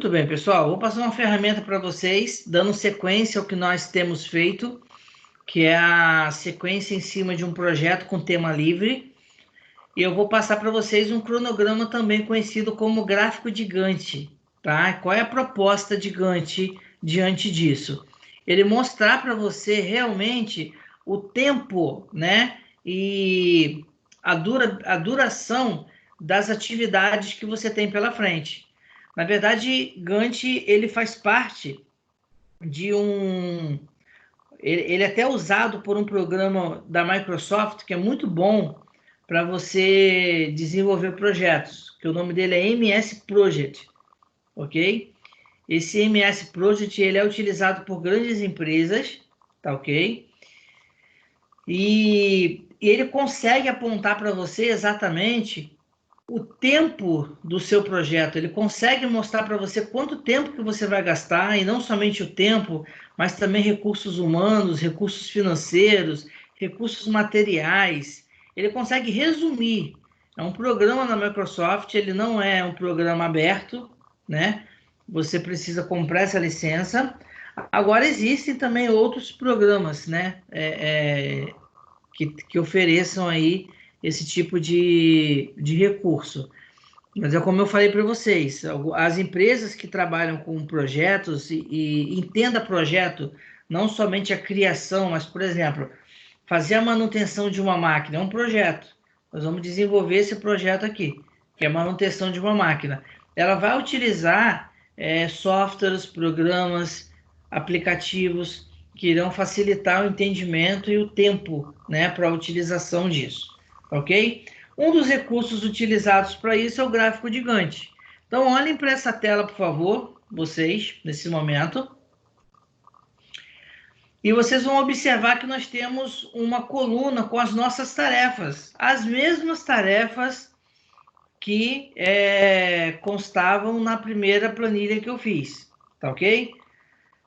Muito bem, pessoal. Vou passar uma ferramenta para vocês, dando sequência ao que nós temos feito, que é a sequência em cima de um projeto com tema livre. E eu vou passar para vocês um cronograma também conhecido como gráfico de Gantt, tá? Qual é a proposta de Gantt diante disso? Ele mostrar para você realmente o tempo, né? E a duração das atividades que você tem pela frente. Na verdade, Gantt, ele faz parte de um... Ele é até usado por um programa da Microsoft que é muito bom para você desenvolver projetos, que o nome dele é MS Project, ok? Esse MS Project, ele é utilizado por grandes empresas, tá ok? E ele consegue apontar para você exatamente o tempo do seu projeto. Ele consegue mostrar para você quanto tempo que você vai gastar, e não somente o tempo, mas também recursos humanos, recursos financeiros, recursos materiais. Ele consegue resumir. É um programa da Microsoft, ele não é um programa aberto, né? Você precisa comprar essa licença. Agora, existem também outros programas, né? Que ofereçam aí esse tipo de recurso. Mas é como eu falei para vocês, as empresas que trabalham com projetos e entenda projeto, não somente a criação, mas, por exemplo, fazer a manutenção de uma máquina é um projeto. Nós vamos desenvolver esse projeto aqui, que é a manutenção de uma máquina. Ela vai utilizar softwares, programas, aplicativos que irão facilitar o entendimento e o tempo, né, para a utilização disso, ok? Um dos recursos utilizados para isso é o gráfico de Gantt. Então, olhem para essa tela, por favor, vocês, nesse momento. E vocês vão observar que nós temos uma coluna com as nossas tarefas. As mesmas tarefas que constavam na primeira planilha que eu fiz, tá ok?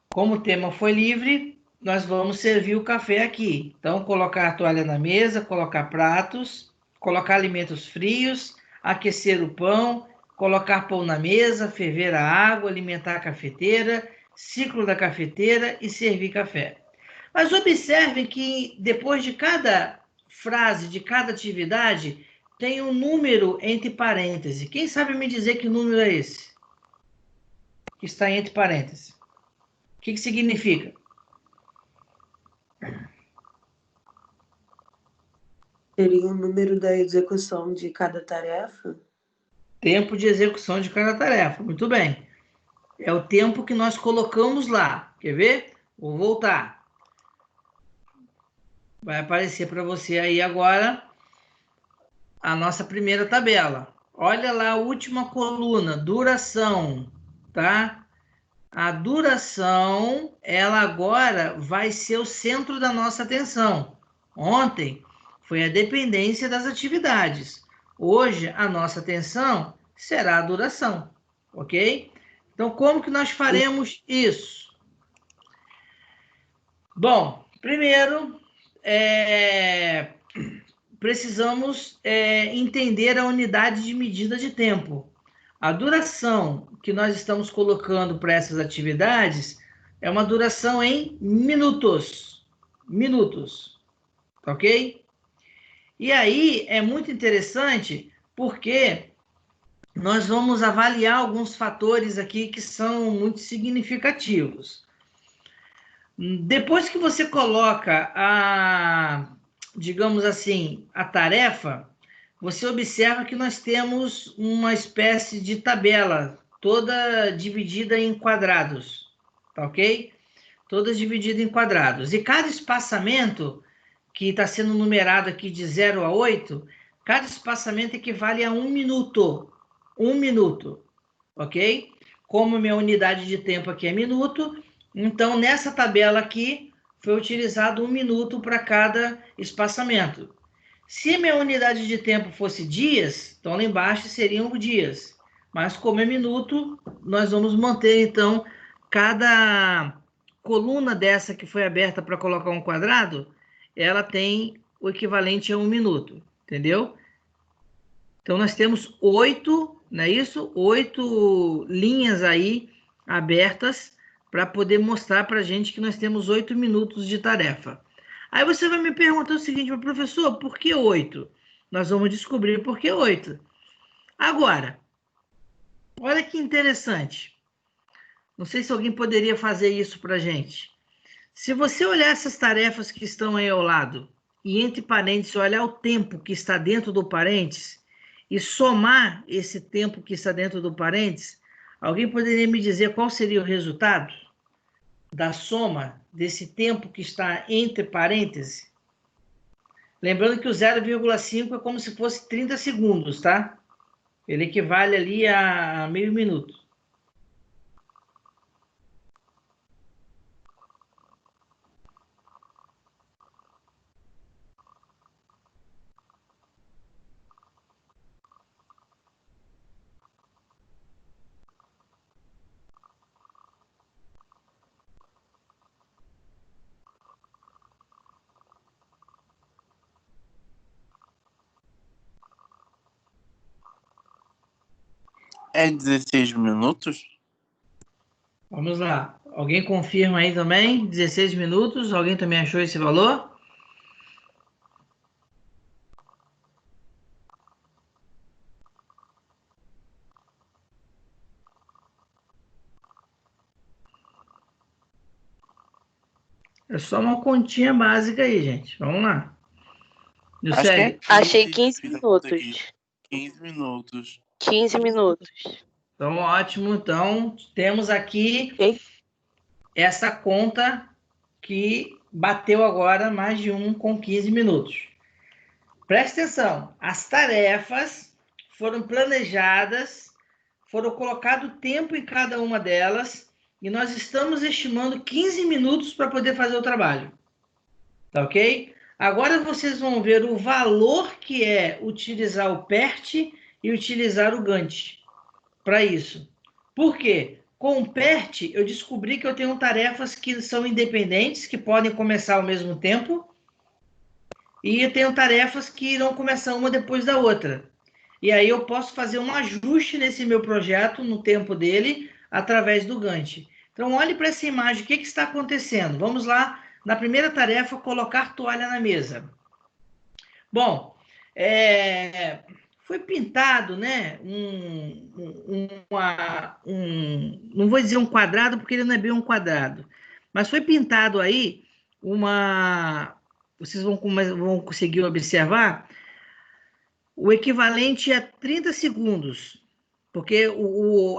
Como o tema foi livre, nós vamos servir o café aqui. Então, colocar a toalha na mesa, colocar pratos, colocar alimentos frios, aquecer o pão, colocar pão na mesa, ferver a água, alimentar a cafeteira, ciclo da cafeteira e servir café. Mas observem que depois de cada frase, de cada atividade, tem um número entre parênteses. Quem sabe me dizer que número é esse? Que está entre parênteses. O que significa? Seria o número da execução de cada tarefa? Tempo de execução de cada tarefa. Muito bem. É o tempo que nós colocamos lá. Quer ver? Vou voltar. Vai aparecer para você aí agora a nossa primeira tabela. Olha lá a última coluna, duração, tá? A duração, ela agora vai ser o centro da nossa atenção. Ontem foi a dependência das atividades. Hoje, a nossa atenção será a duração, ok? Então, como que nós faremos isso? Bom, primeiro, precisamos entender a unidade de medida de tempo. A duração que nós estamos colocando para essas atividades é uma duração em minutos. Minutos, ok? E aí é muito interessante porque nós vamos avaliar alguns fatores aqui que são muito significativos. Depois que você coloca digamos assim, a tarefa, você observa que nós temos uma espécie de tabela, toda dividida em quadrados, tá ok? Toda dividida em quadrados. E cada espaçamento, que está sendo numerado aqui de 0 a 8, cada espaçamento equivale a 1 minuto. 1 minuto, ok? Como minha unidade de tempo aqui é minuto, então nessa tabela aqui foi utilizado 1 minuto para cada espaçamento. Se minha unidade de tempo fosse dias, então lá embaixo seriam dias. Mas como é minuto, nós vamos manter, então, cada coluna dessa que foi aberta para colocar um quadrado, ela tem o equivalente a 1 minuto, entendeu? Então, nós temos 8 não é isso? 8 linhas aí abertas para poder mostrar para a gente que nós temos 8 minutos de tarefa. Aí você vai me perguntar o seguinte, mas professor, por que 8? Nós vamos descobrir por que 8. Agora, olha que interessante. Não sei se alguém poderia fazer isso para a gente. Se você olhar essas tarefas que estão aí ao lado, e entre parênteses, olhar o tempo que está dentro do parênteses, e somar esse tempo que está dentro do parênteses, alguém poderia me dizer qual seria o resultado da soma desse tempo que está entre parênteses? Lembrando que o 0,5 é como se fosse 30 segundos, tá? Ele equivale ali a meio minuto. É 16 minutos? Vamos lá. Alguém confirma aí também? 16 minutos. Alguém também achou esse valor? É só uma continha básica aí, gente. Vamos lá. Acho que é 15, Achei 15 fiz a conta aqui. minutos. 15 minutos. 15 minutos. Então, ótimo. Então, temos aqui essa conta que bateu agora mais de 1 com 15 minutos. Presta atenção. As tarefas foram planejadas, foram colocado tempo em cada uma delas e nós estamos estimando 15 minutos para poder fazer o trabalho. Tá ok? Agora vocês vão ver o valor que é utilizar o PERT e utilizar o Gantt para isso. Por quê? Com o PERT, eu descobri que eu tenho tarefas que são independentes, que podem começar ao mesmo tempo, e eu tenho tarefas que irão começar uma depois da outra. E aí eu posso fazer um ajuste nesse meu projeto, no tempo dele, através do Gantt. Então, olhe para essa imagem, o que está acontecendo? Vamos lá, na primeira tarefa, colocar toalha na mesa. Bom, foi pintado, né? Não vou dizer um quadrado, porque ele não é bem um quadrado, mas foi pintado aí uma. Vocês vão conseguir observar o equivalente a 30 segundos, porque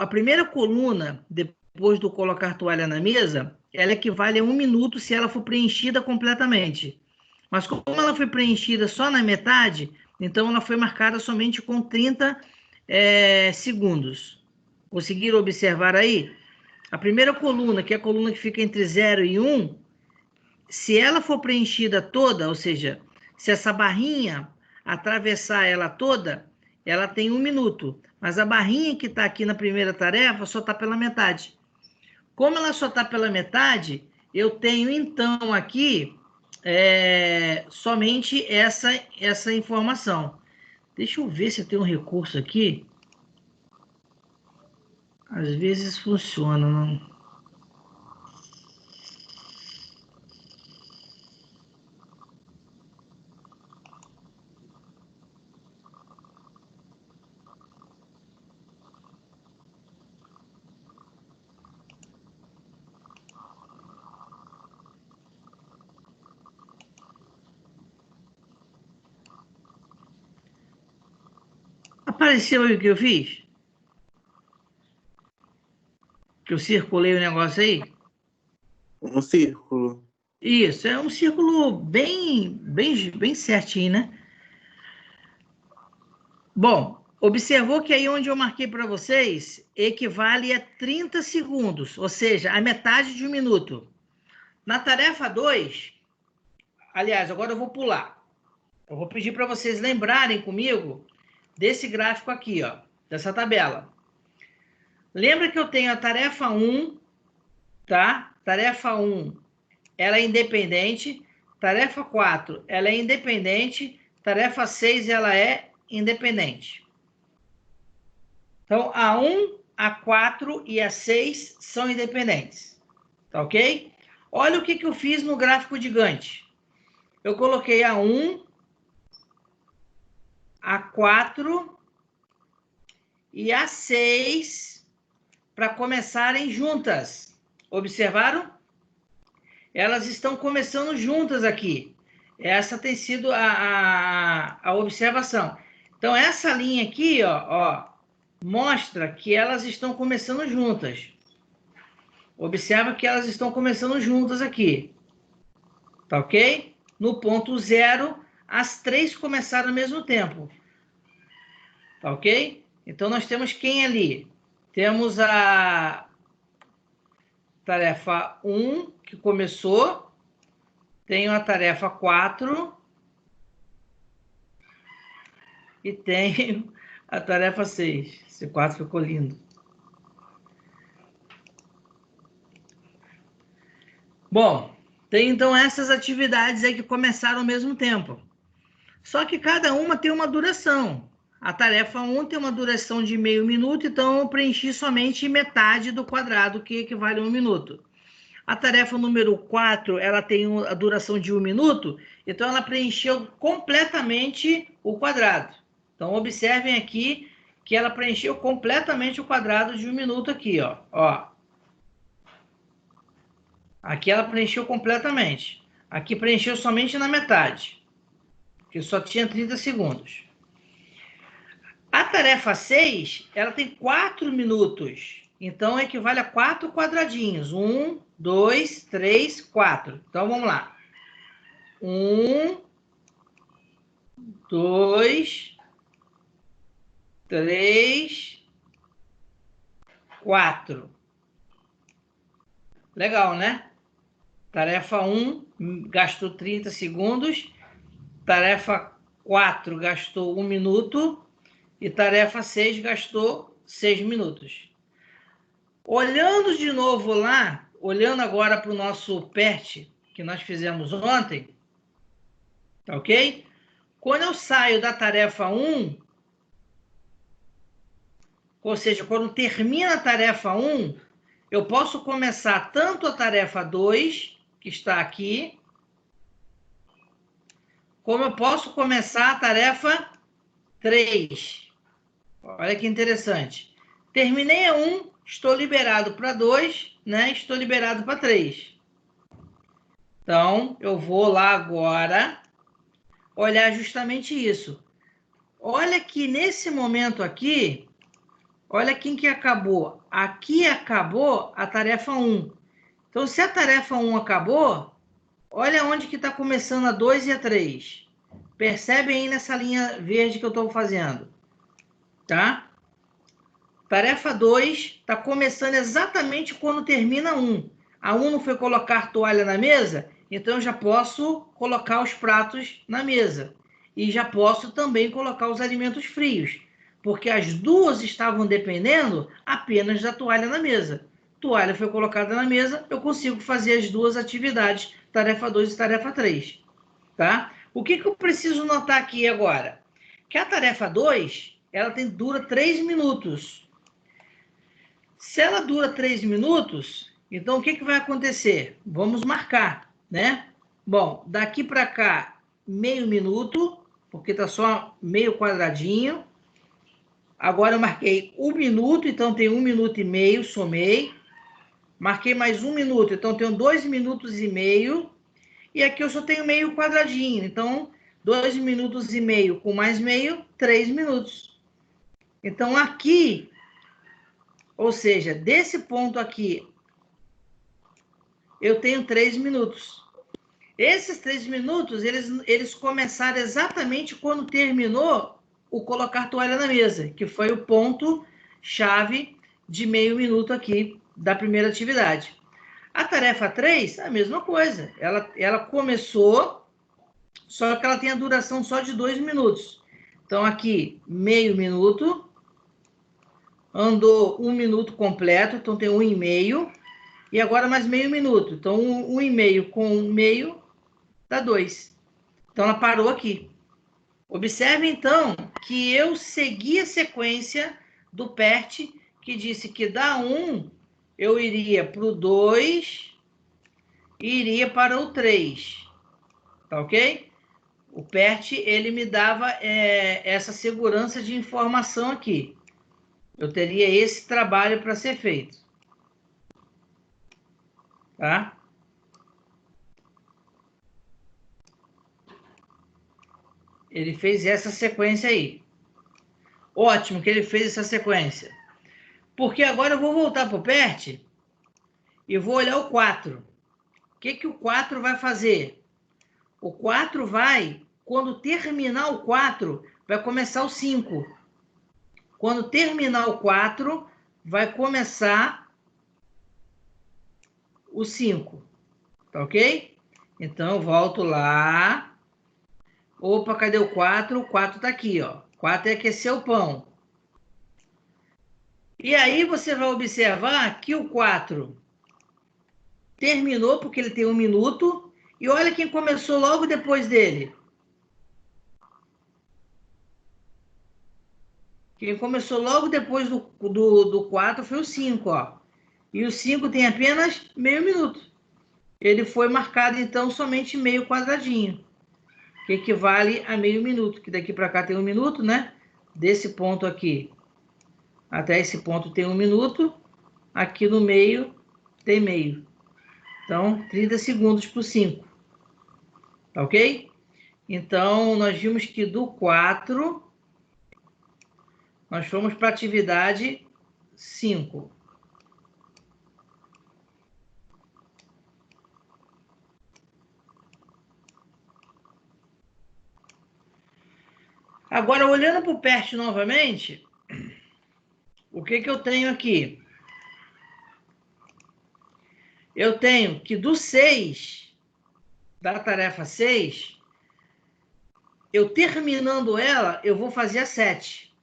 a primeira coluna, depois do colocar toalha na mesa, ela equivale a 1 minuto se ela for preenchida completamente. Mas como ela foi preenchida só na metade, então ela foi marcada somente com 30 segundos. Conseguiram observar aí? A primeira coluna, que é a coluna que fica entre 0 e 1, se ela for preenchida toda, ou seja, se essa barrinha atravessar ela toda, ela tem 1 minuto. Mas a barrinha que está aqui na primeira tarefa só está pela metade. Como ela só está pela metade, eu tenho então aqui somente essa informação. Deixa eu ver se eu tenho um recurso aqui. Às vezes funciona, não? Apareceu aí o que eu fiz? Que eu circulei o negócio aí? Um círculo. Isso, é um círculo bem certinho, né? Bom, observou que aí onde eu marquei para vocês equivale a 30 segundos, ou seja, a metade de 1 minuto. Na tarefa 2, aliás, agora eu vou pular. Eu vou pedir para vocês lembrarem comigo desse gráfico aqui, ó, dessa tabela. Lembra que eu tenho a tarefa 1, tá? Tarefa 1, ela é independente. Tarefa 4, ela é independente. Tarefa 6, ela é independente. Então, a 1, a 4 e a 6 são independentes. Tá ok? Olha o que eu fiz no gráfico de Gantt. Eu coloquei a 1, a 4 e a 6 para começarem juntas. Observaram? Elas estão começando juntas aqui. Essa tem sido a observação. Então, essa linha aqui, ó, mostra que elas estão começando juntas. Observa que elas estão começando juntas aqui. Tá ok? No ponto 0, as 3 começaram ao mesmo tempo. Tá ok? Então, nós temos quem ali? Temos a tarefa 1, que começou. Tenho a tarefa 4. E tenho a tarefa 6. Esse 4 ficou lindo. Bom, tem então essas atividades aí que começaram ao mesmo tempo. Só que cada uma tem uma duração. A tarefa 1 tem uma duração de meio minuto, então eu preenchi somente metade do quadrado, que equivale a 1 minuto. A tarefa número 4, ela tem a duração de 1 minuto, então ela preencheu completamente o quadrado. Então, observem aqui que ela preencheu completamente o quadrado de 1 minuto aqui, ó. Aqui ela preencheu completamente. Aqui preencheu somente na metade, porque só tinha 30 segundos. A tarefa 6, ela tem 4 minutos. Então, equivale a 4 quadradinhos. 1, 2, 3, 4. Então, vamos lá. 1, 2, 3, 4. Legal, né? Tarefa 1 gastou 30 segundos. Tarefa 4 gastou 1 minuto. E tarefa 6 gastou 6 minutos. Olhando de novo lá, olhando agora para o nosso PERT, que nós fizemos ontem, tá ok? Quando eu saio da tarefa 1, ou seja, quando termina a tarefa 1, eu posso começar tanto a tarefa 2, que está aqui, como eu posso começar a tarefa 3. Olha que interessante. Terminei a 1, estou liberado para 2, né? Estou liberado para 3. Então, eu vou lá agora olhar justamente isso. Olha que nesse momento aqui, olha quem que acabou. Aqui acabou a tarefa 1. Então, se a tarefa 1 acabou, olha onde que está começando a 2 e a 3. Percebe aí nessa linha verde que eu estou fazendo. Tá? Tarefa 2 está começando exatamente quando termina 1. A 1 não foi colocar toalha na mesa, então eu já posso colocar os pratos na mesa. E já posso também colocar os alimentos frios, porque as duas estavam dependendo apenas da toalha na mesa. Toalha foi colocada na mesa, eu consigo fazer as duas atividades, tarefa 2 e tarefa 3. Tá? O que eu preciso notar aqui agora? Que a tarefa 2, ela dura 3 minutos. Se ela dura 3 minutos, então o que vai acontecer? Vamos marcar, né? Bom, daqui para cá, meio minuto, porque está só meio quadradinho. Agora eu marquei 1 minuto, então tem 1 minuto e meio, somei. Marquei mais 1 minuto, então tenho 2 minutos e meio. E aqui eu só tenho meio quadradinho, então 2 minutos e meio com mais meio, 3 minutos. Então aqui, ou seja, desse ponto aqui, eu tenho 3 minutos. Esses 3 minutos, eles começaram exatamente quando terminou o colocar toalha na mesa, que foi o ponto-chave de meio minuto aqui da primeira atividade. A tarefa 3, a mesma coisa. Ela começou, só que ela tem a duração só de 2 minutos. Então, aqui, meio minuto. Andou 1 minuto completo, então tem 1,5. E agora mais meio minuto. Então, 1,5 com meio dá 2. Então, ela parou aqui. Observe, então, que eu segui a sequência do PERT, que disse que da 1 eu iria para o 2 e iria para o 3. Tá ok? O PERT, ele me dava essa segurança de informação aqui. Eu teria esse trabalho para ser feito. Tá? Ele fez essa sequência aí. Ótimo que ele fez essa sequência. Porque agora eu vou voltar para o PERT e vou olhar o 4. O que o 4 vai fazer? O 4 vai, quando terminar o 4, vai começar o 5. Quando terminar o 4, vai começar o 5. Tá ok? Então eu volto lá. Opa, cadê o 4? O 4 tá aqui, ó. 4 é aquecer o pão. E aí você vai observar que o 4 terminou, porque ele tem 1 minuto. E olha quem começou logo depois dele. Quem começou logo depois do 4 foi o 5, ó. E o 5 tem apenas meio minuto. Ele foi marcado, então, somente meio quadradinho, que equivale a meio minuto, que daqui para cá tem 1 minuto, né? Desse ponto aqui até esse ponto tem 1 minuto, aqui no meio tem meio. Então, 30 segundos por 5. Tá ok? Então, nós vimos que do 4, nós fomos para a atividade 5. Agora, olhando para o PERT novamente, o que eu tenho aqui? Eu tenho que do 6, da tarefa 6, eu terminando ela, eu vou fazer a 7.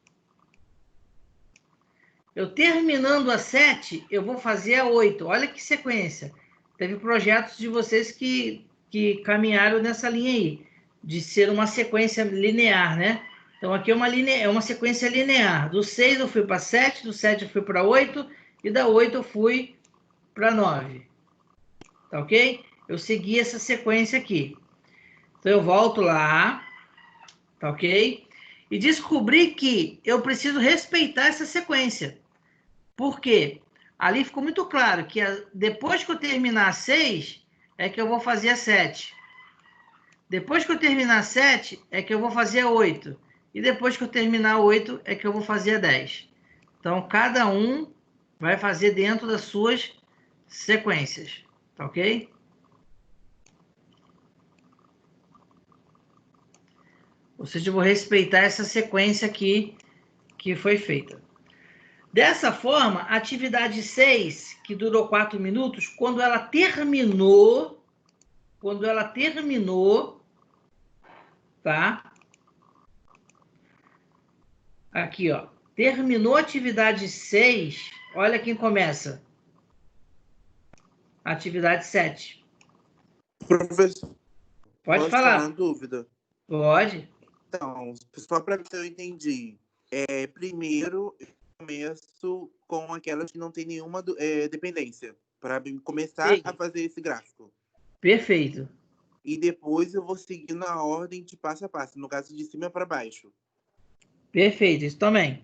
Eu terminando a 7, eu vou fazer a 8. Olha que sequência. Teve projetos de vocês que caminharam nessa linha aí, de ser uma sequência linear, né? Então, aqui é uma sequência linear. Do 6 eu fui para 7, do 7 eu fui para 8, e da 8 eu fui para 9. Tá ok? Eu segui essa sequência aqui. Então, eu volto lá, tá ok? E descobri que eu preciso respeitar essa sequência. Por quê? Ali ficou muito claro que depois que eu terminar a 6, é que eu vou fazer a 7. Depois que eu terminar a 7, é que eu vou fazer a 8. E depois que eu terminar a 8, é que eu vou fazer a 10. Então, cada um vai fazer dentro das suas sequências. Tá ok? Ou seja, eu vou respeitar essa sequência aqui que foi feita. Dessa forma, a atividade 6, que durou 4 minutos, quando ela terminou, tá? Aqui, ó. Terminou a atividade 6, olha quem começa. Atividade 7. Professor, Pode posso falar. tirar uma dúvida? Pode. Então, só para ver se eu entendi. Primeiro, eu começo com aquelas que não tem nenhuma dependência, para começar a fazer esse gráfico. Perfeito. E depois eu vou seguir na ordem de passo a passo, no caso de cima para baixo. Perfeito, isso também.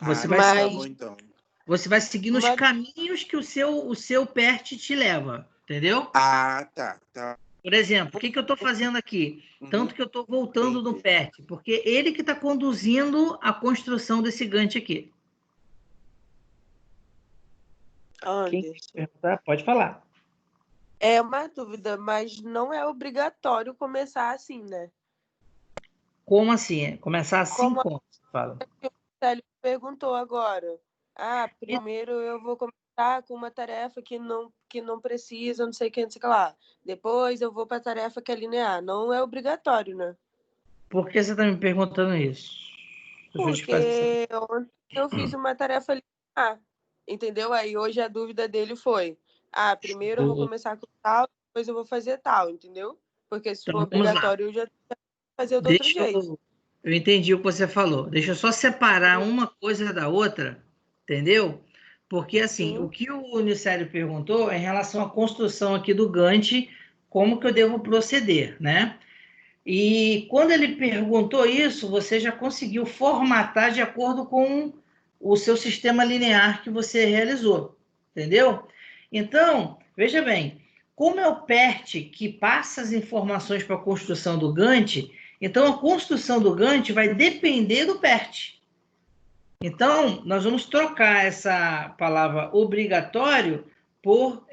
Você vai Tá bom, então. Você vai seguir nos caminhos que o seu PERT te leva, entendeu? Ah, tá. Por exemplo, o que eu estou fazendo aqui? Tanto que eu estou voltando no PERT, porque ele que está conduzindo a construção desse Gantt aqui. Quem perguntar, pode falar. É uma dúvida, mas não é obrigatório começar assim, né? Como assim? Começar assim? Como? Fala. O Célio perguntou agora. Primeiro eu vou começar com uma tarefa que não precisa, não sei o que lá. Depois eu vou para a tarefa que é linear. Não é obrigatório, né? Por que você está me perguntando isso? Porque ontem eu fiz uma tarefa linear, entendeu? Aí hoje a dúvida dele foi: primeiro eu vou começar com tal, depois eu vou fazer tal, entendeu? Porque se for obrigatório, eu já vou fazer do outro jeito. Eu entendi o que você falou. Deixa eu só separar uma coisa da outra, entendeu? Porque, assim, o Sim. que o Unicélio perguntou é em relação à construção aqui do Gantt, como que eu devo proceder, né? E quando ele perguntou isso, você já conseguiu formatar de acordo com o seu sistema linear que você realizou, entendeu? Então, veja bem, como é o PERT que passa as informações para a construção do Gantt, então a construção do Gantt vai depender do PERT. Então, nós vamos trocar essa palavra obrigatório por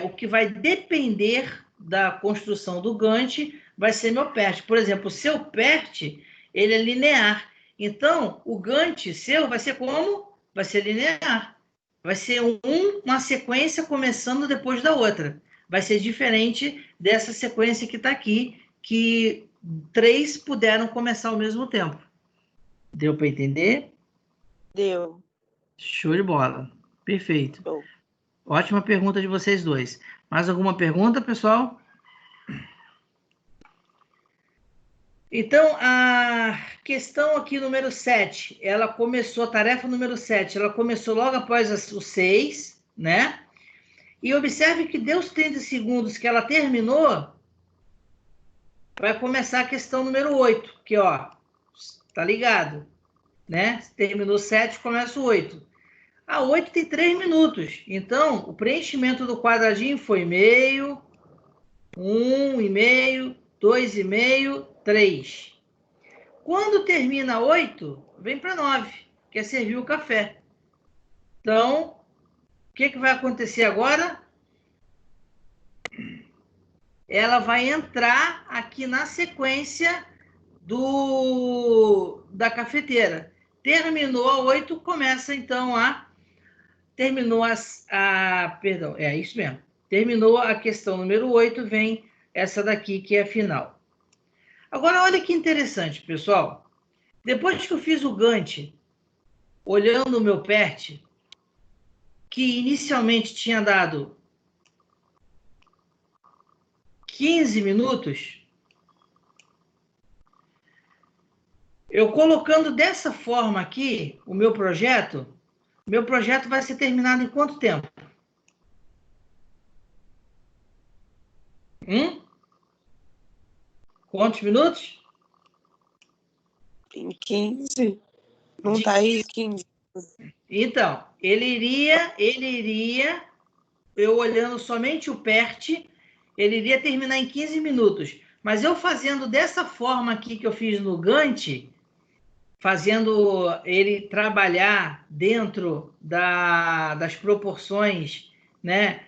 o que vai depender da construção do Gantt, vai ser meu PERT. Por exemplo, o seu PERT, ele é linear. Então, o Gantt seu vai ser como? Vai ser linear. Vai ser uma sequência começando depois da outra. Vai ser diferente dessa sequência que está aqui, que 3 puderam começar ao mesmo tempo. Deu para entender? Deu. Show de bola. Perfeito. Show. Ótima pergunta de vocês dois. Mais alguma pergunta, pessoal? Então, a questão aqui número 7, ela começou, a tarefa número 7, ela começou logo após os 6, né? E observe que deu os 30 segundos que ela terminou, vai começar a questão número 8, que, ó, tá ligado, né? Terminou 7, começa o 8. A 8 tem 3 minutos. Então, o preenchimento do quadradinho foi meio, 1,5, 2,5, 3. Quando termina 8, vem para 9, que é servir o café. Então, o que vai acontecer agora? Ela vai entrar aqui na sequência da cafeteira. Terminou a 8, começa então terminou perdão, é isso mesmo. Terminou a questão número 8, vem essa daqui que é a final. Agora, olha que interessante, pessoal. Depois que eu fiz o Gantt, olhando o meu PERT, que inicialmente tinha dado 15 minutos, eu colocando dessa forma aqui o meu projeto vai ser terminado em quanto tempo? Quantos minutos? Em 15? Não tá aí 15? Então, ele iria, eu olhando somente o PERT, ele iria terminar em 15 minutos. Mas eu fazendo dessa forma aqui que eu fiz no Gantt, fazendo ele trabalhar dentro das proporções, né,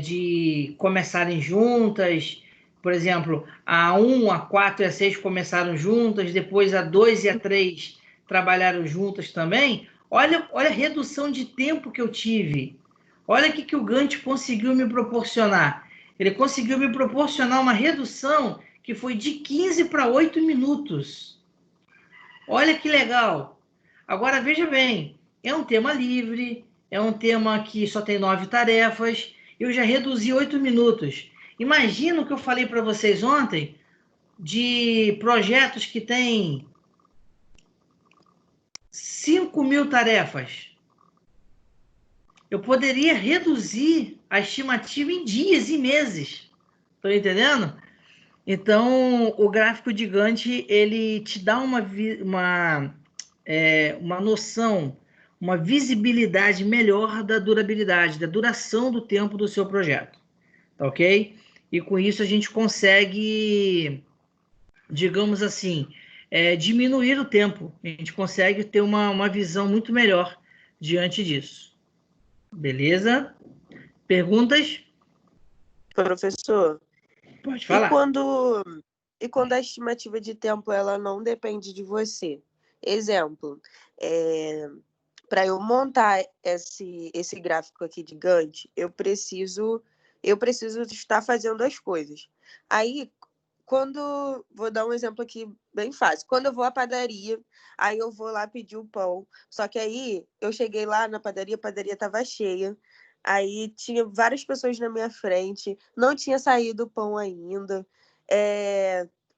de começarem juntas. Por exemplo, a 1, a 4 e a 6 começaram juntas, depois a 2 e a 3 trabalharam juntas também. Olha a redução de tempo que eu tive. Olha o que o Gantt conseguiu me proporcionar. Ele conseguiu me proporcionar uma redução que foi de 15 para 8 minutos. Olha que legal. Agora, veja bem, é um tema livre, é um tema que só tem 9 tarefas, eu já reduzi 8 minutos. Imagina o que eu falei para vocês ontem de projetos que têm 5.000 tarefas. Eu poderia reduzir a estimativa em dias e meses. Estão entendendo? Então, o gráfico de Gantt, ele te dá uma noção, uma visibilidade melhor da durabilidade, da duração do tempo do seu projeto. Tá ok? E com isso a gente consegue, digamos assim, diminuir o tempo. A gente consegue ter uma visão muito melhor diante disso. Beleza? Perguntas? Professor, Pode e falar. quando a estimativa de tempo ela não depende de você? Exemplo, para eu montar esse gráfico aqui de Gantt, eu preciso estar fazendo as coisas. Aí, vou dar um exemplo aqui bem fácil. Quando eu vou à padaria, aí eu vou lá pedir o pão. Só que aí eu cheguei lá na padaria, a padaria estava cheia. Aí tinha várias pessoas na minha frente, não tinha saído o pão ainda.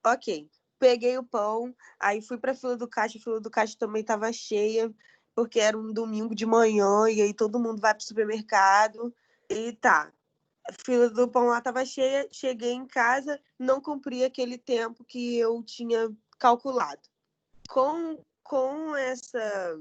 Ok. peguei o pão, aí fui pra fila do caixa, a fila do caixa também estava cheia, porque era um domingo de manhã, e aí todo mundo vai pro supermercado, e tá. A fila do pão lá estava cheia, cheguei em casa, não cumpri aquele tempo que eu tinha calculado. Com essa,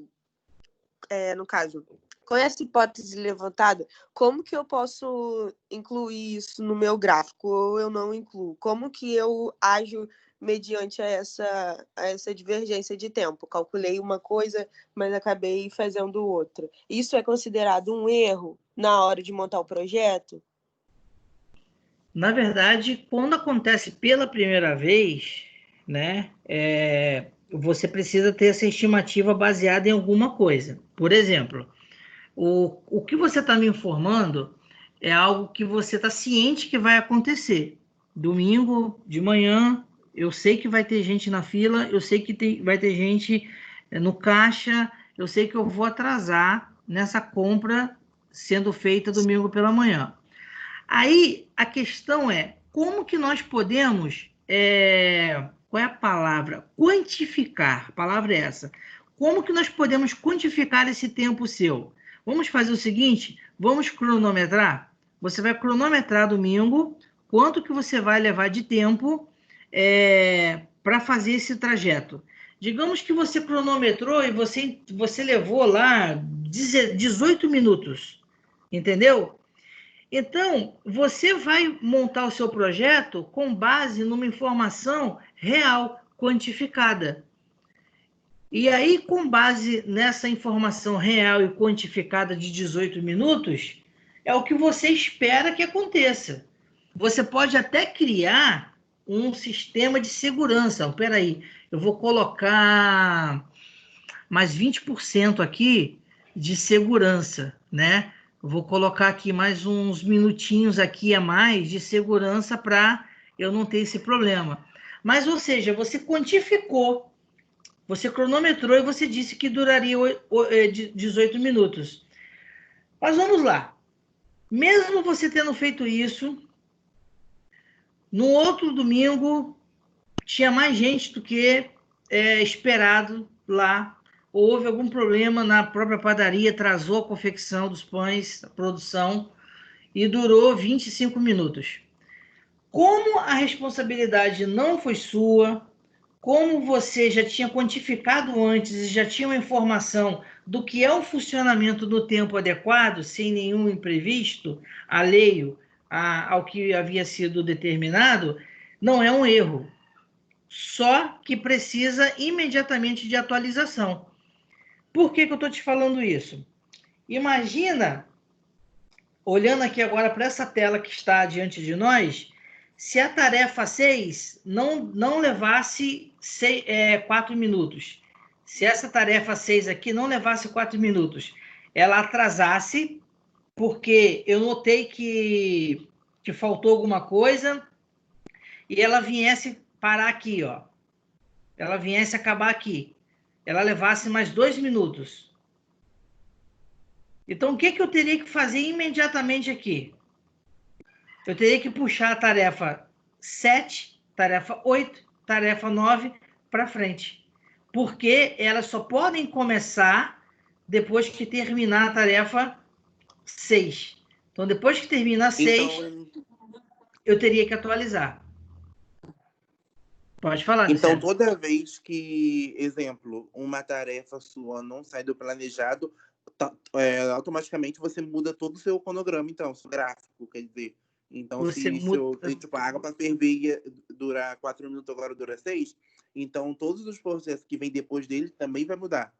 no caso, com essa hipótese levantada, como que eu posso incluir isso no meu gráfico ou eu não incluo? Como que eu ajo mediante a essa divergência de tempo? Calculei uma coisa, mas acabei fazendo outra. Isso é considerado um erro na hora de montar o projeto? Na verdade, quando acontece pela primeira vez, né, você precisa ter essa estimativa baseada em alguma coisa. Por exemplo, o que você está me informando é algo que você está ciente que vai acontecer. Domingo de manhã, eu sei que vai ter gente na fila, eu sei que vai ter gente no caixa, eu sei que eu vou atrasar nessa compra sendo feita domingo pela manhã. Aí a questão é como que nós podemos, qual é a palavra? Quantificar, a palavra é essa. Como que nós podemos quantificar esse tempo seu? Vamos fazer o seguinte, vamos cronometrar. Você vai cronometrar domingo, quanto que você vai levar de tempo para fazer esse trajeto. Digamos que você cronometrou e você levou lá 18 minutos, entendeu? Então, você vai montar o seu projeto com base numa informação real, quantificada. E aí, com base nessa informação real e quantificada de 18 minutos, é o que você espera que aconteça. Você pode até criar um sistema de segurança. Espera aí, eu vou colocar mais 20% aqui de segurança, né? Vou colocar aqui mais uns minutinhos aqui a mais de segurança para eu não ter esse problema. Mas, ou seja, você quantificou, você cronometrou e você disse que duraria 18 minutos. Mas vamos lá. Mesmo você tendo feito isso, no outro domingo tinha mais gente do que esperado lá. Houve algum problema na própria padaria, atrasou a confecção dos pães, a produção, e durou 25 minutos. Como a responsabilidade não foi sua, como você já tinha quantificado antes e já tinha uma informação do que é o funcionamento do tempo adequado, sem nenhum imprevisto, alheio ao que havia sido determinado, não é um erro. Só que precisa imediatamente de atualização. Por que eu estou te falando isso? Imagina, olhando aqui agora para essa tela que está diante de nós, se a tarefa 6 não levasse 4 minutos. Se essa tarefa 6 aqui não levasse 4 minutos, ela atrasasse, porque eu notei que faltou alguma coisa, e ela viesse parar aqui, ó. Ela viesse acabar aqui. Ela levasse mais 2 minutos. Então, o que eu teria que fazer imediatamente aqui? Eu teria que puxar a tarefa 7, tarefa 8, tarefa 9 para frente. Porque elas só podem começar depois que terminar a tarefa 6. Então, depois que terminar 6, eu teria que atualizar. Pode falar, Então, Luciano. toda vez que, exemplo, uma tarefa sua não sai do planejado, automaticamente você muda todo o seu cronograma, então, seu gráfico, quer dizer. Então, Você muda... tipo, a água para ferver ia durar 4 minutos, agora dura 6, então todos os processos que vêm depois dele também vai mudar.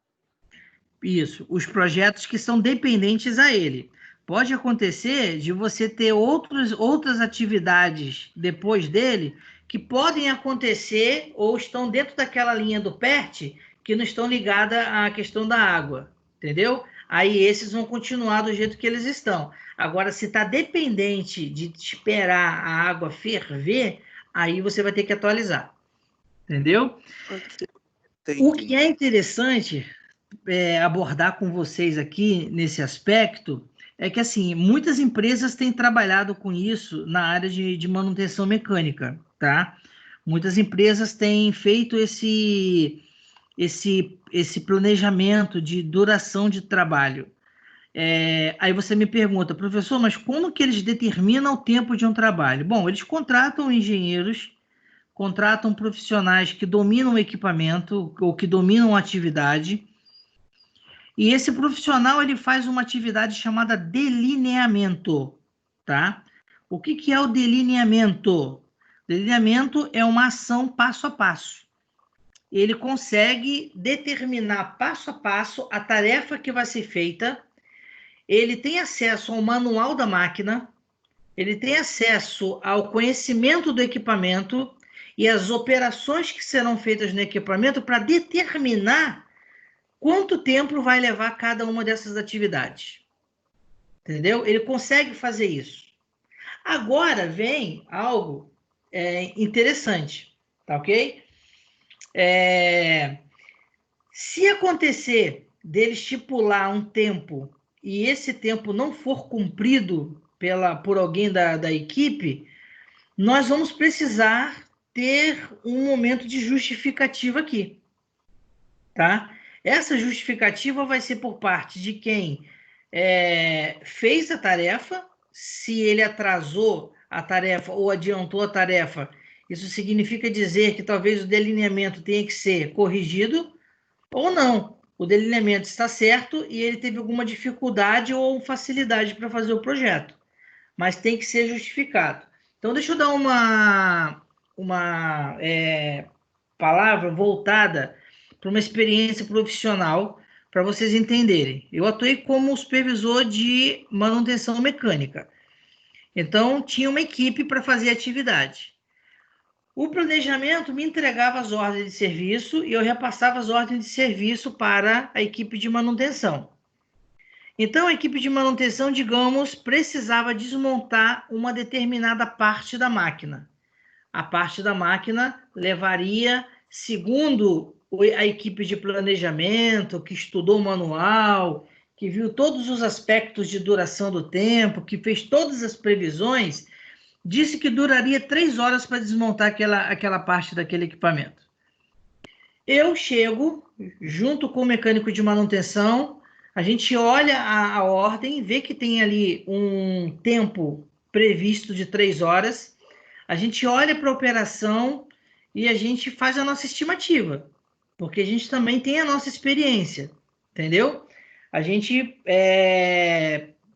Isso, os projetos que são dependentes a ele. Pode acontecer de você ter outras atividades depois dele que podem acontecer ou estão dentro daquela linha do PERT que não estão ligadas à questão da água, entendeu? Aí esses vão continuar do jeito que eles estão. Agora, se está dependente de esperar a água ferver, aí você vai ter que atualizar, entendeu? Entendi. O que é interessante abordar com vocês aqui nesse aspecto é que, assim, muitas empresas têm trabalhado com isso na área de manutenção mecânica, tá? Muitas empresas têm feito esse planejamento de duração de trabalho. Aí você me pergunta, professor, mas como que eles determinam o tempo de um trabalho? Bom, eles contratam engenheiros, contratam profissionais que dominam o equipamento ou que dominam a atividade, e esse profissional ele faz uma atividade chamada delineamento, tá? O que é o delineamento? Delineamento é uma ação passo a passo. Ele consegue determinar passo a passo a tarefa que vai ser feita. Ele tem acesso ao manual da máquina, ele tem acesso ao conhecimento do equipamento e as operações que serão feitas no equipamento para determinar quanto tempo vai levar cada uma dessas atividades. Entendeu? Ele consegue fazer isso. Agora vem algo interessante, tá ok? Se acontecer dele estipular um tempo e esse tempo não for cumprido por alguém da equipe, nós vamos precisar ter um momento de justificativa aqui, tá? Essa justificativa vai ser por parte de quem fez a tarefa. Se ele atrasou a tarefa ou adiantou a tarefa, isso significa dizer que talvez o delineamento tenha que ser corrigido, ou não. O delineamento está certo e ele teve alguma dificuldade ou facilidade para fazer o projeto, mas tem que ser justificado. Então, deixa eu dar uma palavra voltada para uma experiência profissional, para vocês entenderem. Eu atuei como supervisor de manutenção mecânica. Então, tinha uma equipe para fazer atividade. O planejamento me entregava as ordens de serviço e eu repassava as ordens de serviço para a equipe de manutenção. Então, a equipe de manutenção, digamos, precisava desmontar uma determinada parte da máquina. A parte da máquina levaria, segundo a equipe de planejamento, que estudou o manual, que viu todos os aspectos de duração do tempo, que fez todas as previsões, disse que duraria 3 horas para desmontar aquela parte daquele equipamento. Eu chego, junto com o mecânico de manutenção, a gente olha a ordem, vê que tem ali um tempo previsto de 3 horas, a gente olha para a operação e a gente faz a nossa estimativa, porque a gente também tem a nossa experiência, entendeu? A gente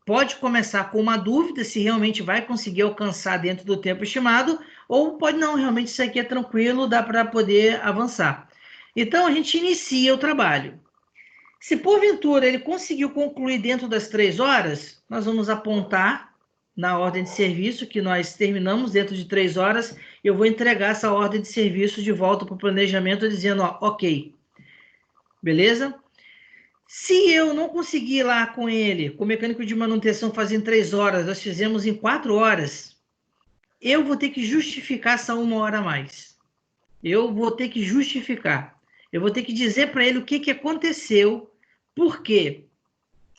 pode começar com uma dúvida se realmente vai conseguir alcançar dentro do tempo estimado, ou pode não, realmente isso aqui é tranquilo, dá para poder avançar. Então, a gente inicia o trabalho. Se porventura ele conseguiu concluir dentro das 3 horas, nós vamos apontar na ordem de serviço que nós terminamos dentro de 3 horas, eu vou entregar essa ordem de serviço de volta para o planejamento dizendo, ó, ok, beleza? Se eu não conseguir lá com ele, com o mecânico de manutenção fazer em 3 horas, nós fizemos em 4 horas, eu vou ter que justificar essa 1 hora a mais. Eu vou ter que justificar. Eu vou ter que dizer para ele o que aconteceu, por quê?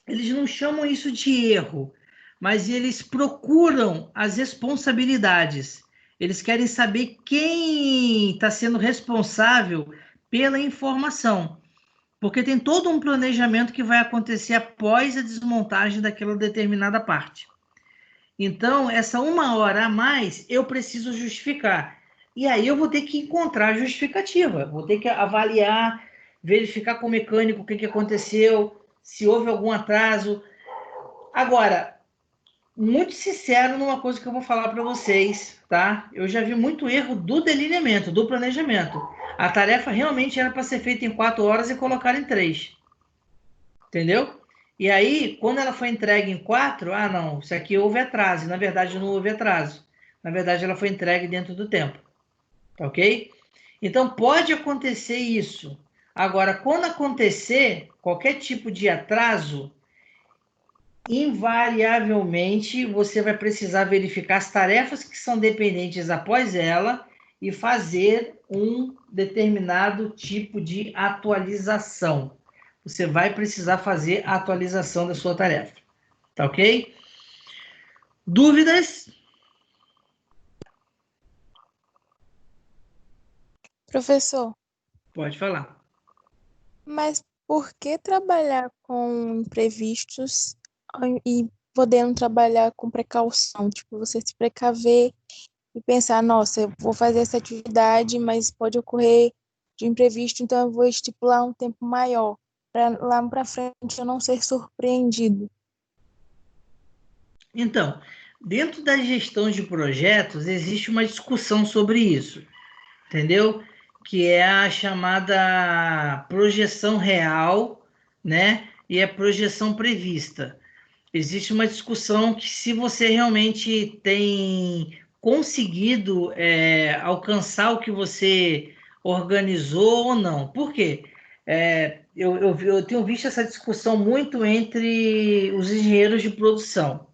Eles não chamam isso de erro, mas eles procuram as responsabilidades. Eles querem saber quem está sendo responsável pela informação, porque tem todo um planejamento que vai acontecer após a desmontagem daquela determinada parte. Então, essa 1 hora a mais, eu preciso justificar. E aí eu vou ter que encontrar a justificativa, vou ter que avaliar, verificar com o mecânico o que aconteceu, se houve algum atraso. Agora, muito sincero numa coisa que eu vou falar para vocês, tá? Eu já vi muito erro do delineamento, do planejamento. A tarefa realmente era para ser feita em 4 horas e colocar em 3. Entendeu? E aí, quando ela foi entregue em 4, não, isso aqui houve atraso. Na verdade, não houve atraso. Na verdade, ela foi entregue dentro do tempo. Tá ok? Então, pode acontecer isso. Agora, quando acontecer qualquer tipo de atraso, invariavelmente você vai precisar verificar as tarefas que são dependentes após ela e fazer um determinado tipo de atualização. Você vai precisar fazer a atualização da sua tarefa. Tá ok? Dúvidas? Professor, Pode falar. mas por que trabalhar com imprevistos e podendo trabalhar com precaução? Tipo, você se precaver e pensar, nossa, eu vou fazer essa atividade, mas pode ocorrer de imprevisto, então eu vou estipular um tempo maior, para lá para frente eu não ser surpreendido. Então, dentro da gestão de projetos, existe uma discussão sobre isso, entendeu? Que é a chamada projeção real, né? E a projeção prevista. Existe uma discussão que se você realmente tem conseguido alcançar o que você organizou ou não. Por quê? Eu tenho visto essa discussão muito entre os engenheiros de produção.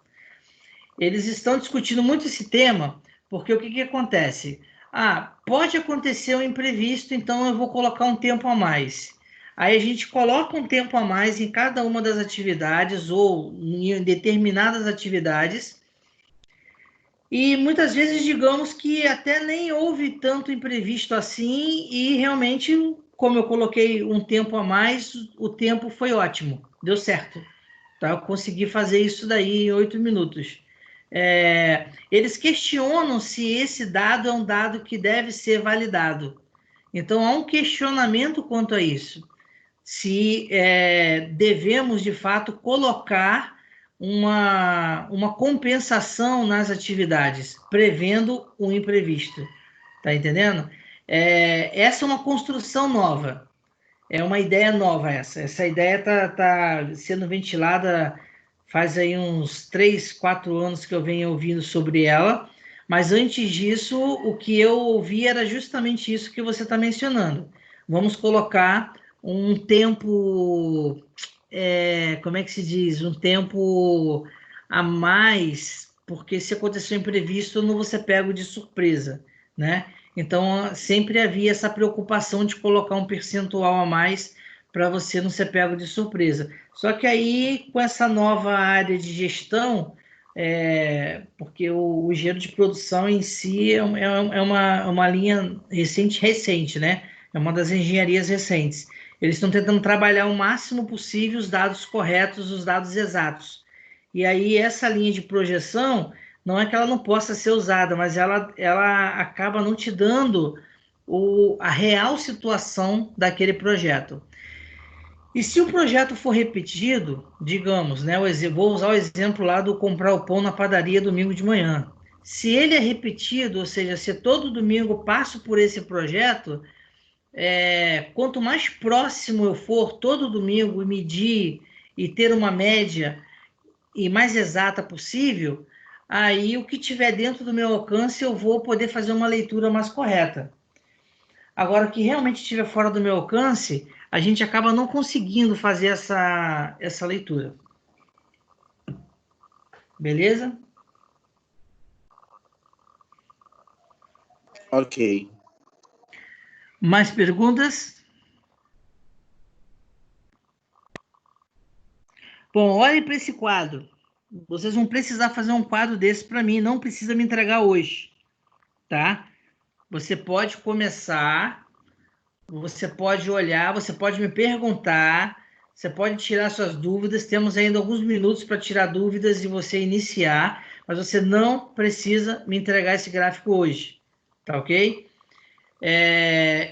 Eles estão discutindo muito esse tema, porque o que acontece? Ah, pode acontecer um imprevisto, então eu vou colocar um tempo a mais. Aí a gente coloca um tempo a mais em cada uma das atividades ou em determinadas atividades. E muitas vezes, digamos que até nem houve tanto imprevisto assim, e realmente, como eu coloquei um tempo a mais, o tempo foi ótimo, deu certo. Tá? Eu consegui fazer isso daí em 8 minutos. Eles questionam se esse dado é um dado que deve ser validado. Então, há um questionamento quanto a isso. Se devemos, de fato, colocar uma compensação nas atividades, prevendo o imprevisto. Tá entendendo? Essa é uma construção nova. É uma ideia nova essa. Essa ideia tá sendo ventilada faz aí uns 3, 4 anos que eu venho ouvindo sobre ela, mas antes disso, o que eu ouvi era justamente isso que você está mencionando. Vamos colocar um tempo, como é que se diz? Um tempo a mais, porque se acontecer um imprevisto, eu não vou ser pego de surpresa, né? Então, sempre havia essa preocupação de colocar um percentual a mais para você não ser pego de surpresa. Só que aí, com essa nova área de gestão, porque o engenheiro de produção em si é uma linha recente, né? É uma das engenharias recentes. Eles estão tentando trabalhar o máximo possível os dados corretos, os dados exatos. E aí, essa linha de projeção, não é que ela não possa ser usada, mas ela acaba não te dando a real situação daquele projeto. E se o projeto for repetido, digamos, né, vou usar o exemplo lá do comprar o pão na padaria domingo de manhã. Se ele é repetido, ou seja, se todo domingo passo por esse projeto, quanto mais próximo eu for todo domingo e medir e ter uma média e mais exata possível, aí o que tiver dentro do meu alcance eu vou poder fazer uma leitura mais correta. Agora, o que realmente estiver fora do meu alcance, a gente acaba não conseguindo fazer essa leitura. Beleza? Ok. Mais perguntas? Bom, olhem para esse quadro. Vocês vão precisar fazer um quadro desse para mim, não precisa me entregar hoje, tá? Você pode começar, você pode olhar, você pode me perguntar, você pode tirar suas dúvidas. Temos ainda alguns minutos para tirar dúvidas e você iniciar, mas você não precisa me entregar esse gráfico hoje, tá ok?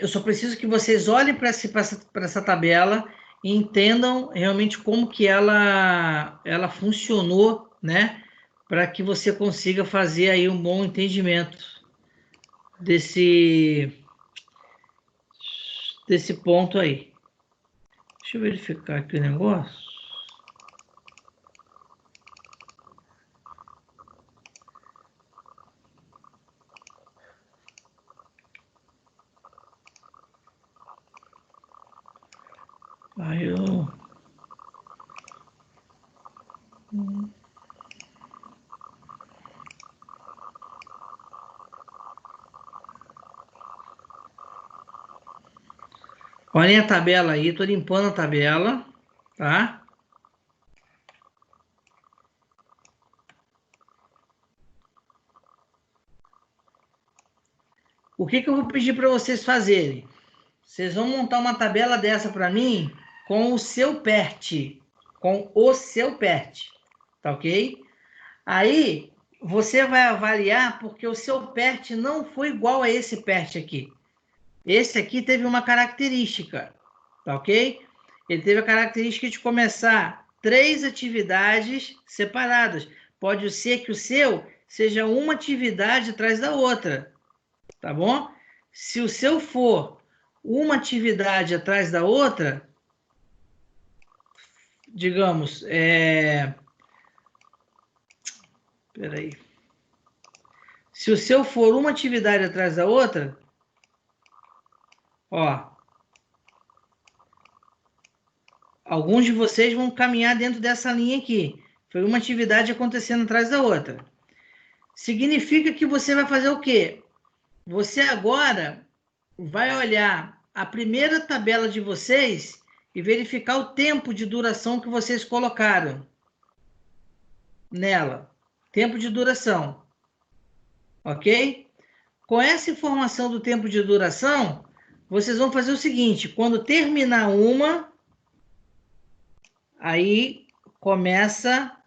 Eu só preciso que vocês olhem para essa tabela e entendam realmente como que ela funcionou, né? Para que você consiga fazer aí um bom entendimento desse ponto aí. Deixa eu verificar aqui o negócio. Aí eu... Olhem a tabela aí, estou limpando a tabela, tá? O que eu vou pedir para vocês fazerem? Vocês vão montar uma tabela dessa para mim com o seu PERT. Com o seu PERT. Tá ok? Aí, você vai avaliar porque o seu PERT não foi igual a esse PERT aqui. Esse aqui teve uma característica. Tá ok? Ele teve a característica de começar 3 atividades separadas. Pode ser que o seu seja uma atividade atrás da outra. Tá bom? Se o seu for uma atividade atrás da outra, digamos, peraí. Se o seu for uma atividade atrás da outra, ó, alguns de vocês vão caminhar dentro dessa linha aqui. Foi uma atividade acontecendo atrás da outra. Significa que você vai fazer o quê? Você agora vai olhar a primeira tabela de vocês e verificar o tempo de duração que vocês colocaram nela. Tempo de duração. Ok? Com essa informação do tempo de duração, vocês vão fazer o seguinte: quando terminar uma, aí começa...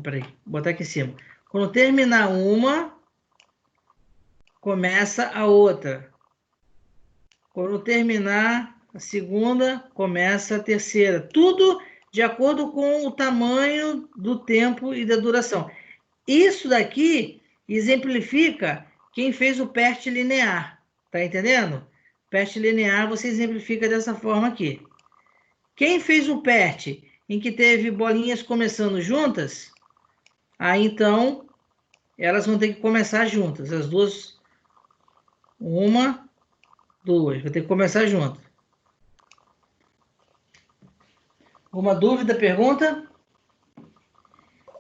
Peraí, vou botar aqui em cima. Quando terminar uma, começa a outra. Quando terminar a segunda, começa a terceira. Tudo de acordo com o tamanho do tempo e da duração. Isso daqui exemplifica quem fez o PERT linear. Tá entendendo? PERT linear você exemplifica dessa forma aqui. Quem fez o PERT em que teve bolinhas começando juntas, aí então elas vão ter que começar juntas. As duas, uma, duas. Vai ter que começar junto. Alguma dúvida, pergunta?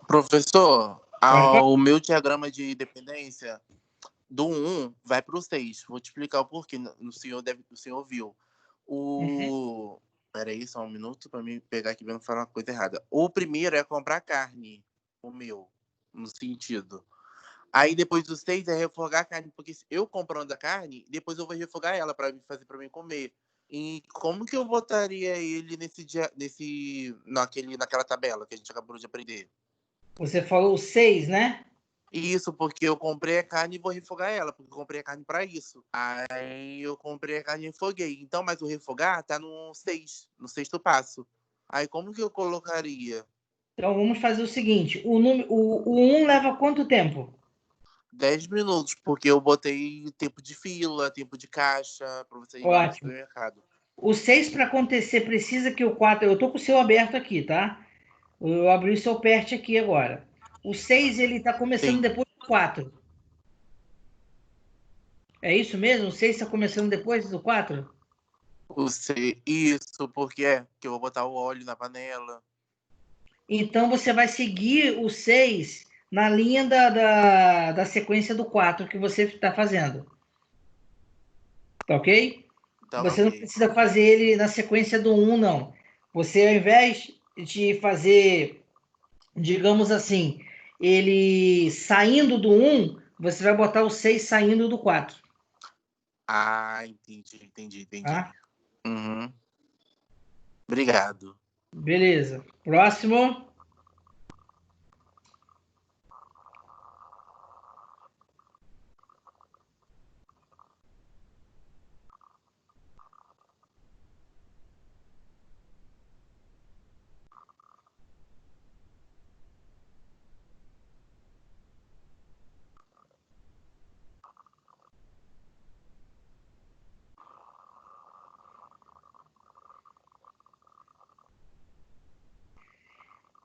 Professor, o meu diagrama de dependência do 1 vai para o 6. Vou te explicar o porquê. O senhor viu. Peraí, só um minuto para me pegar aqui para não falar uma coisa errada. O primeiro é comprar carne, o meu, no sentido. Aí depois do 6 é refogar a carne, porque se eu comprando a carne, depois eu vou refogar ela para fazer para mim comer. E como que eu botaria ele naquela tabela que a gente acabou de aprender? Você falou 6, né? Isso, porque eu comprei a carne e vou refogar ela, porque eu comprei a carne para isso. Aí eu comprei a carne e refoguei. Então, mas o refogar tá no 6, no 6º passo. Aí como que eu colocaria? Então vamos fazer o seguinte: o 1 leva quanto tempo? 10 minutos, porque eu botei tempo de fila, tempo de caixa, para você ir lá no Ótimo. supermercado. O 6 para acontecer precisa que o 4... Eu tô com o seu aberto aqui, tá? Eu abri o seu PERT aqui agora. O 6 ele está começando Sim. depois do 4. É isso mesmo? O 6 está começando depois do 4? Isso, porque que eu vou botar o óleo na panela. Então você vai seguir o 6 na linha da sequência do 4 que você está fazendo. Tá ok? Tá, Você não ok. precisa fazer ele na sequência do 1, não. Você, ao invés de fazer, digamos assim, ele saindo do 1, você vai botar o 6 saindo do 4. Ah, entendi. Tá? Uhum. Obrigado. Beleza. Próximo.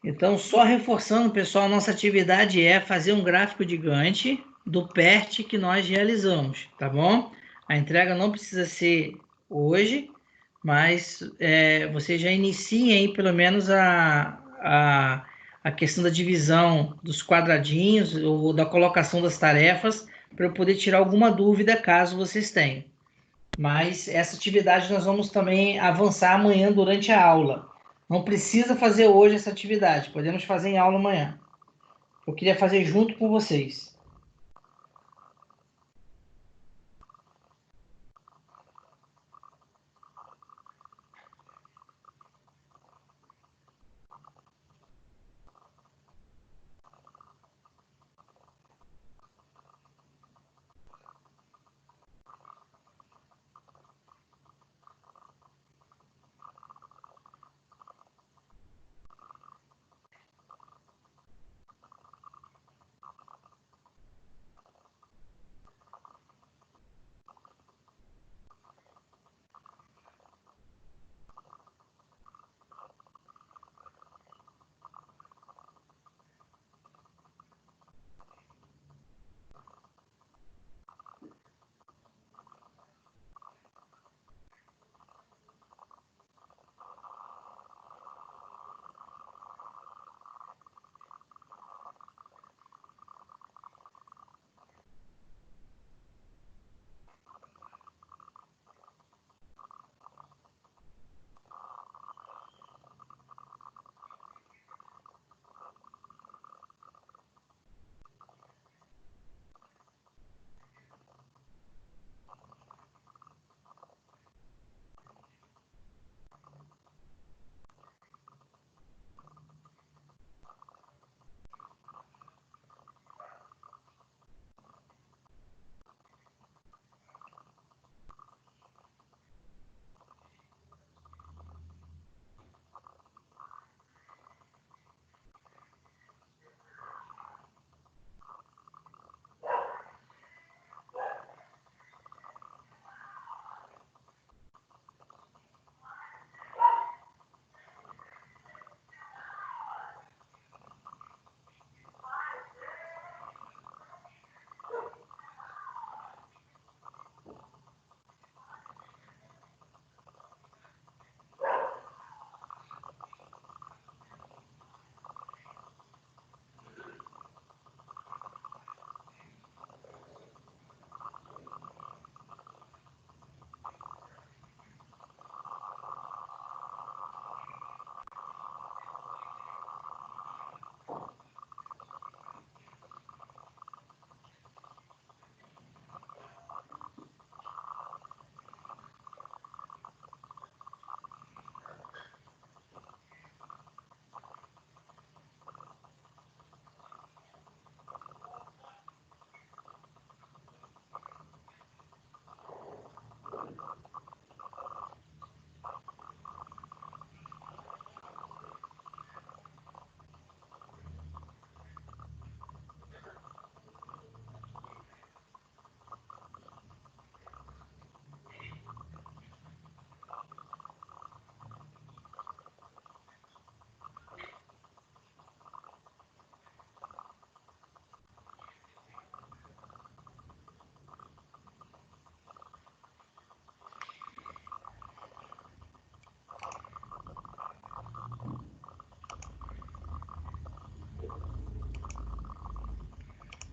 Então, só reforçando, pessoal, nossa atividade é fazer um gráfico de Gantt do PERT que nós realizamos, tá bom? A entrega não precisa ser hoje, mas você já inicia aí pelo menos a questão da divisão dos quadradinhos ou da colocação das tarefas para eu poder tirar alguma dúvida caso vocês tenham. Mas essa atividade nós vamos também avançar amanhã durante a aula. Não precisa fazer hoje essa atividade, podemos fazer em aula amanhã. Eu queria fazer junto com vocês.